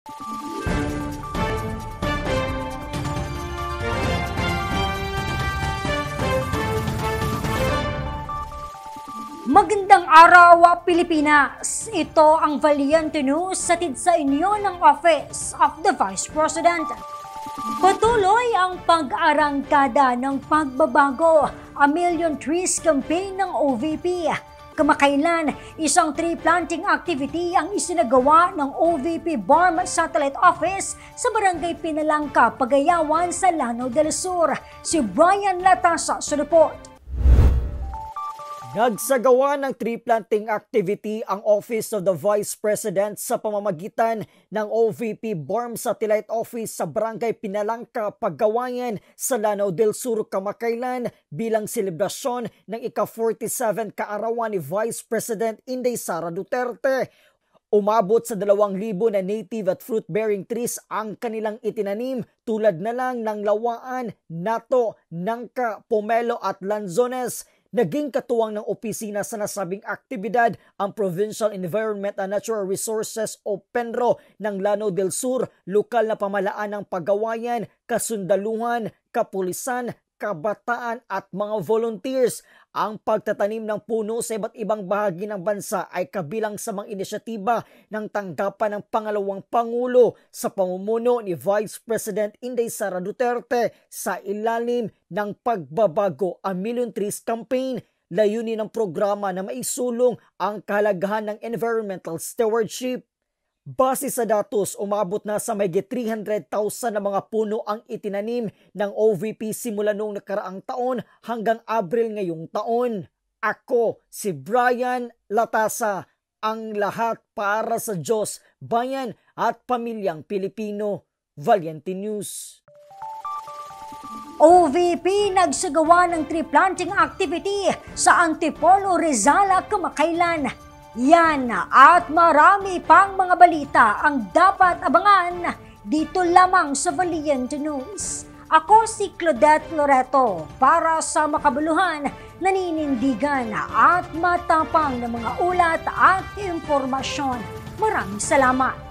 Magandang araw, Pilipinas! Ito ang Valiente News hatid sa inyo ng Office of the Vice President. Patuloy ang pag-arangkada ng pagbabago, A Million Trees Campaign ng OVP. Kamakailan, isang tree planting activity ang isinagawa ng OVP BARM Satellite Office sa Barangay Pinalangka, Pagayawan sa Lanao del Sur. Si Brian Latasa sa report. Nagsagawa ng tree planting activity ang Office of the Vice President sa pamamagitan ng OVP BARM Satellite Office sa Barangay Pinalangka, Pagawayan sa Lanao del Sur kamakailan bilang selebrasyon ng ika-47 kaarawan ni Vice President Inday Sara Duterte. Umabot sa 2,000 na native at fruit-bearing trees ang kanilang itinanim tulad na lang ng lawaan, nato, nangka, pomelo at lanzones. Naging katuwang ng opisina sa nasabing aktibidad ang Provincial Environment and Natural Resources o PENRO ng Lanao del Sur, lokal na pamalaan ng Pagawayan, kasundaluhan, kapulisan, kabataan at mga volunteers. Ang pagtatanim ng puno sa iba't ibang bahagi ng bansa ay kabilang sa mga inisyatiba ng tanggapan ng pangalawang Pangulo sa pamumuno ni Vice President Inday Sara Duterte sa ilalim ng pagbabago A Million Trees Campaign. Layunin ng programa na maisulong ang kahalagahan ng environmental stewardship. Base sa datos, umabot na sa mahigit 300,000 na mga puno ang itinanim ng OVP simula noong nakaraang taon hanggang Abril ngayong taon. Ako, si Brian Latasa, ang lahat para sa Diyos, bayan at pamilyang Pilipino. Valiente News. OVP nagsagawa ng tree planting activity sa Antipolo, Rizal kamakailan. Yan at marami pang mga balita ang dapat abangan dito lamang sa Valiente News. Ako si Claudette Loreto para sa makabuluhan, naninindigan at matapang na mga ulat at impormasyon. Maraming salamat.